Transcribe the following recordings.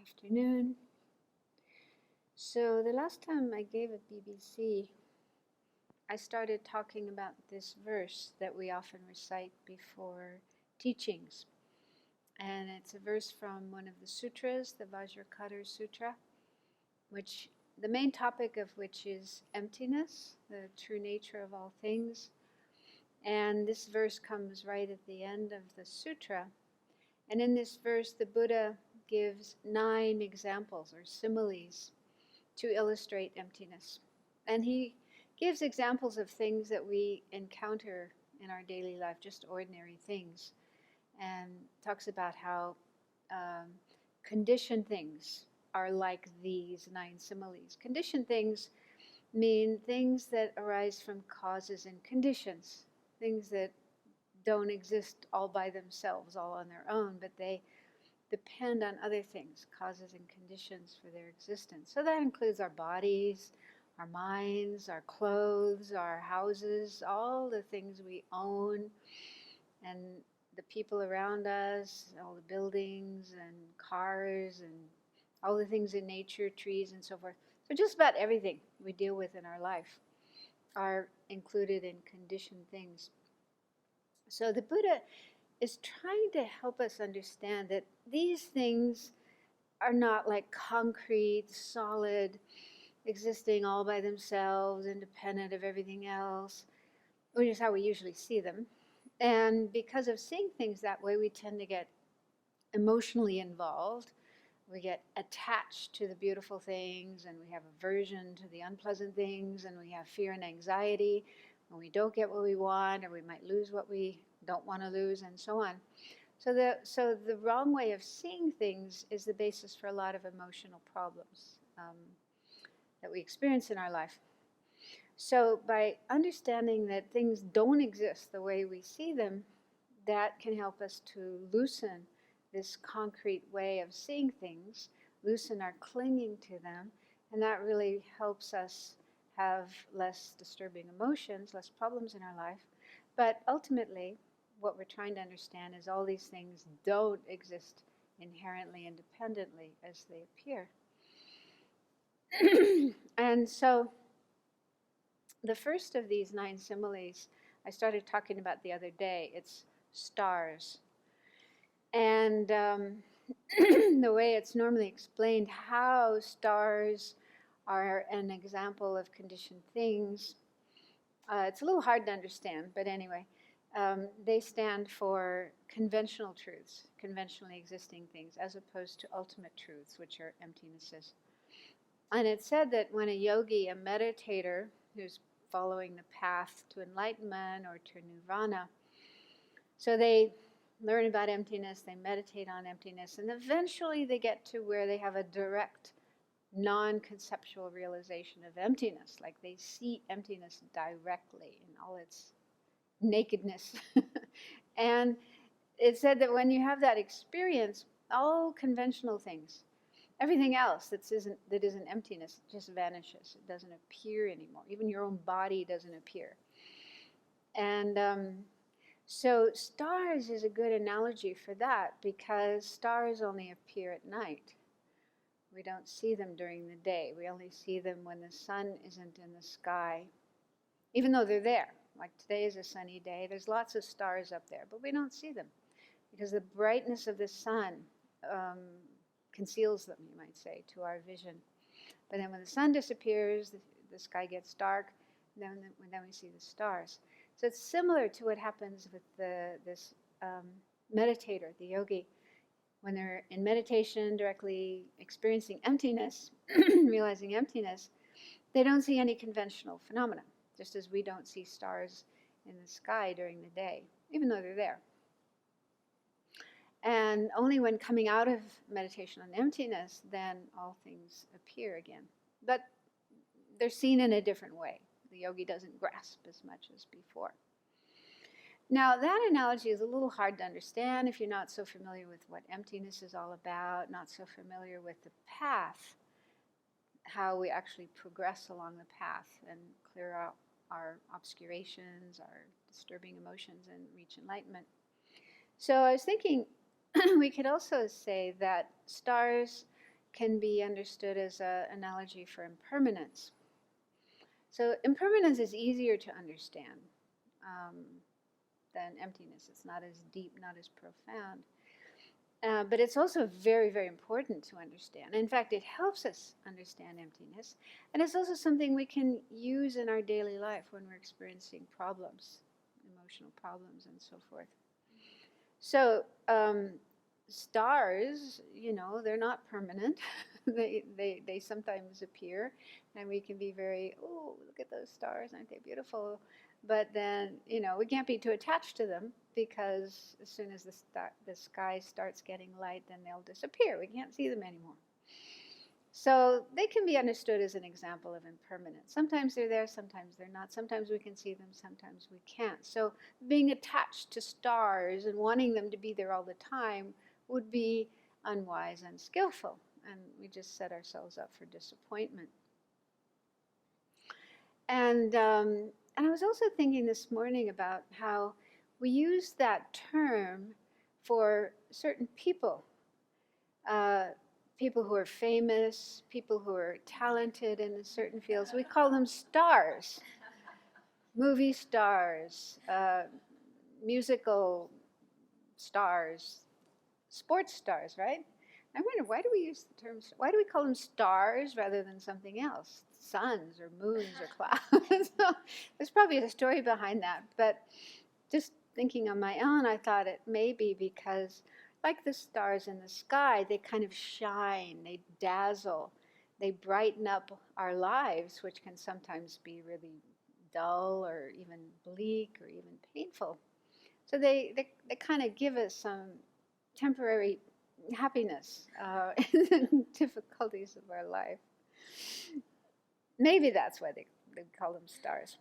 Afternoon. So the last time I gave at BBC, I started talking about this verse that we often recite before teachings. And it's a verse from one of the sutras, the Vajra Sutra, which the main topic of which is emptiness, the true nature of all things. And this verse comes right at the end of the sutra. And in this verse, the Buddha gives 9 examples or similes to illustrate emptiness. And he gives examples of things that we encounter in our daily life, just ordinary things, and talks about how conditioned things are like these 9 similes. Conditioned things mean things that arise from causes and conditions, things that don't exist all by themselves, all on their own, but they depend on other things, causes and conditions for their existence. So that includes our bodies, our minds, our clothes, our houses, all the things we own, and the people around us, all the buildings and cars and all the things in nature, trees and so forth. So just about everything we deal with in our life are included in conditioned things. So the Buddha is trying to help us understand that these things are not like concrete, solid, existing all by themselves, independent of everything else, which is how we usually see them. And because of seeing things that way, we tend to get emotionally involved. We get attached to the beautiful things, and we have aversion to the unpleasant things, and we have fear and anxiety when we don't get what we want, or we might lose what we don't want to lose, and so on. So the wrong way of seeing things is the basis for a lot of emotional problems that we experience in our life. So by understanding that things don't exist the way we see them, that can help us to loosen this concrete way of seeing things, loosen our clinging to them, and that really helps us have less disturbing emotions, less problems in our life. But ultimately, what we're trying to understand is all these things don't exist inherently independently as they appear. And so the first of these 9 similes I started talking about the other day. It's stars. And the way it's normally explained, how stars are an example of conditioned things, it's a little hard to understand, but anyway, they stand for conventional truths, conventionally existing things, as opposed to ultimate truths, which are emptinesses. And it's said that when a yogi, a meditator, who's following the path to enlightenment or to nirvana, so they learn about emptiness, they meditate on emptiness, and eventually they get to where they have a direct, non-conceptual realization of emptiness, like they see emptiness directly in all its nakedness. And it's said that when you have that experience, all conventional things, everything else that isn't emptiness, just vanishes. It doesn't appear anymore. Even your own body doesn't appear. And so stars is a good analogy for that, because stars only appear at night. We don't see them during the day. We only see them when the sun isn't in the sky, even though they're there. Like today is a sunny day. There's lots of stars up there, but we don't see them because the brightness of the sun conceals them, you might say, to our vision. But then when the sun disappears, the sky gets dark, and then we see the stars. So it's similar to what happens with this meditator, the yogi. When they're in meditation, directly experiencing emptiness, realizing emptiness, they don't see any conventional phenomena, just as we don't see stars in the sky during the day, even though they're there. And only when coming out of meditation on emptiness, then all things appear again. But they're seen in a different way. The yogi doesn't grasp as much as before. Now, that analogy is a little hard to understand if you're not so familiar with what emptiness is all about, not so familiar with the path, how we actually progress along the path and clear out our obscurations, our disturbing emotions, and reach enlightenment. So I was thinking we could also say that stars can be understood as an analogy for impermanence. So impermanence is easier to understand than emptiness. It's not as deep, not as profound. But it's also very, very important to understand. In fact, it helps us understand emptiness. And it's also something we can use in our daily life when we're experiencing problems, emotional problems, and so forth. So stars, they're not permanent. they sometimes appear, and we can be very, oh, look at those stars, aren't they beautiful? But then, we can't be too attached to them, because as soon as the sky starts getting light, then they'll disappear. We can't see them anymore. So they can be understood as an example of impermanence. Sometimes they're there, sometimes they're not. Sometimes we can see them, sometimes we can't. So being attached to stars and wanting them to be there all the time would be unwise and unskillful, and we just set ourselves up for disappointment. And I was also thinking this morning about how we use that term for certain people. People who are famous, people who are talented in certain fields. We call them stars. Movie stars, musical stars, sports stars, right? I wonder, why do we use the term, why do we call them stars rather than something else? Suns or moons or clouds. So there's probably a story behind that, but just thinking on my own, I thought it may be because, like the stars in the sky, they kind of shine, they dazzle, they brighten up our lives, which can sometimes be really dull or even bleak or even painful. So they kind of give us some temporary happiness in the difficulties of our life. Maybe that's why they call them stars.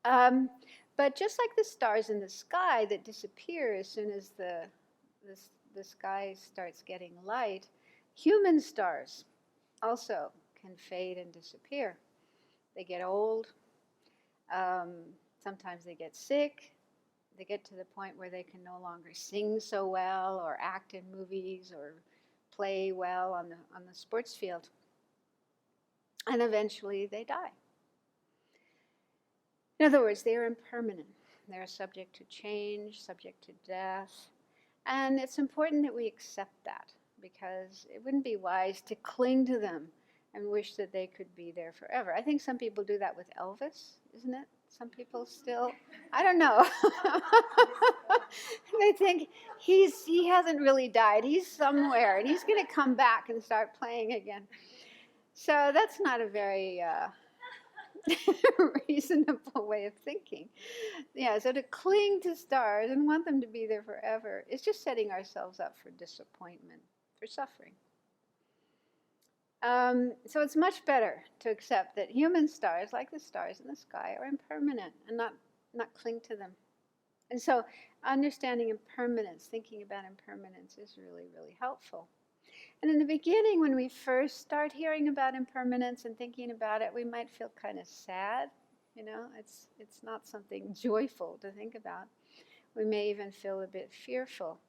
But just like the stars in the sky that disappear as soon as the sky starts getting light, human stars also can fade and disappear. They get old. Sometimes they get sick. They get to the point where they can no longer sing so well or act in movies or play well on the sports field. And eventually they die. In other words, they are impermanent. They are subject to change, subject to death. And it's important that we accept that, because it wouldn't be wise to cling to them and wish that they could be there forever. I think some people do that with Elvis, isn't it? Some people still, I don't know. They think he hasn't really died. He's somewhere, and he's going to come back and start playing again. So that's not a very reasonable way of thinking. Yeah, so to cling to stars and want them to be there forever is just setting ourselves up for disappointment, for suffering. So it's much better to accept that human stars, like the stars in the sky, are impermanent and not cling to them. And so understanding impermanence, thinking about impermanence is really, really helpful. And in the beginning, when we first start hearing about impermanence and thinking about it, we might feel kind of sad. It's not something joyful to think about. We may even feel a bit fearful.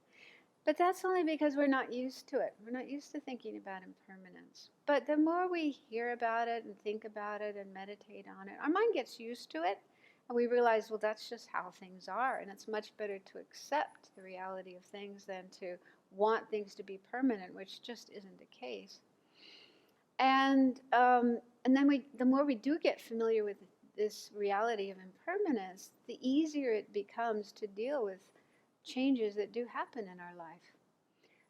But that's only because we're not used to it. We're not used to thinking about impermanence. But the more we hear about it and think about it and meditate on it, our mind gets used to it. And we realize, well, that's just how things are. And it's much better to accept the reality of things than to want things to be permanent, which just isn't the case. And then the more we do get familiar with this reality of impermanence, the easier it becomes to deal with changes that do happen in our life.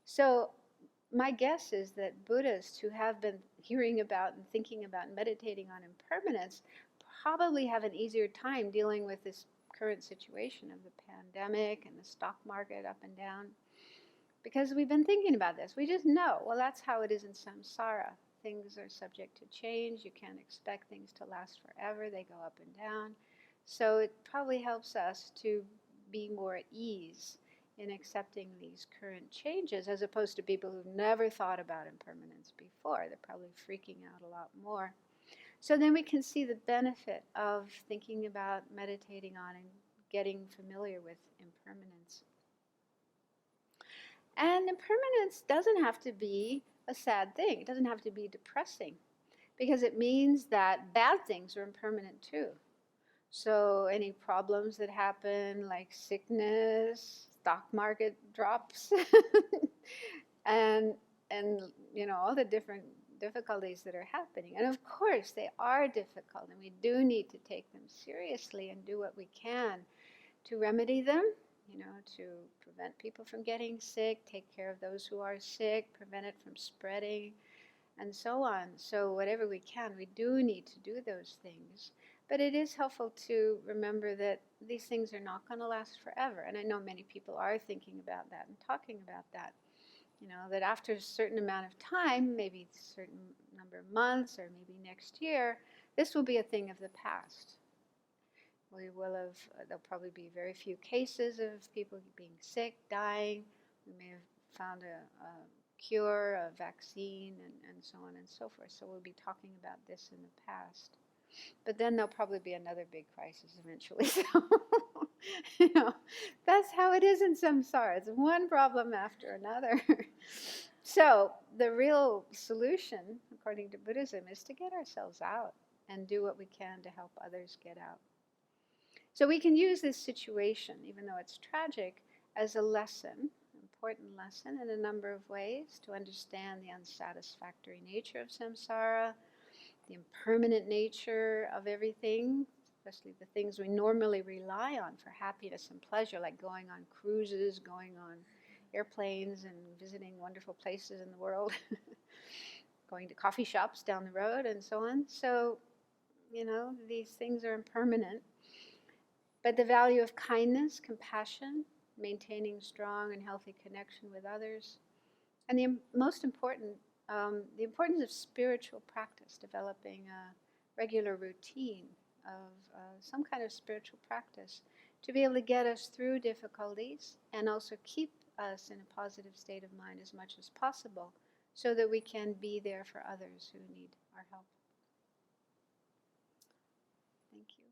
So my guess is that Buddhists who have been hearing about and thinking about and meditating on impermanence probably have an easier time dealing with this current situation of the pandemic and the stock market up and down, because we've been thinking about this. We just know, well, that's how it is in samsara. Things are subject to change. You can't expect things to last forever. They go up and down. So it probably helps us to be more at ease in accepting these current changes, as opposed to people who've never thought about impermanence before. They're probably freaking out a lot more. So then we can see the benefit of thinking about, meditating on, and getting familiar with impermanence. And impermanence doesn't have to be a sad thing. It doesn't have to be depressing, because it means that bad things are impermanent too. So any problems that happen, like sickness, stock market drops, and all the different difficulties that are happening. And of course, they are difficult, and we do need to take them seriously and do what we can to remedy them, to prevent people from getting sick, take care of those who are sick, prevent it from spreading, and so on. So whatever we can, we do need to do those things. But it is helpful to remember that these things are not going to last forever. And I know many people are thinking about that and talking about that. That after a certain amount of time, maybe a certain number of months or maybe next year, this will be a thing of the past. There'll probably be very few cases of people being sick, dying. We may have found a cure, a vaccine, and so on and so forth. So we'll be talking about this in the past. But then there'll probably be another big crisis eventually. So, that's how it is in samsara. It's one problem after another. So the real solution, according to Buddhism, is to get ourselves out and do what we can to help others get out. So we can use this situation, even though it's tragic, as a lesson, important lesson in a number of ways, to understand the unsatisfactory nature of samsara, the impermanent nature of everything, especially the things we normally rely on for happiness and pleasure, like going on cruises, going on airplanes and visiting wonderful places in the world, going to coffee shops down the road and so on. So, these things are impermanent. But the value of kindness, compassion, maintaining strong and healthy connection with others, and the most important, the importance of spiritual practice, developing a regular routine of some kind of spiritual practice to be able to get us through difficulties and also keep us in a positive state of mind as much as possible so that we can be there for others who need our help. Thank you.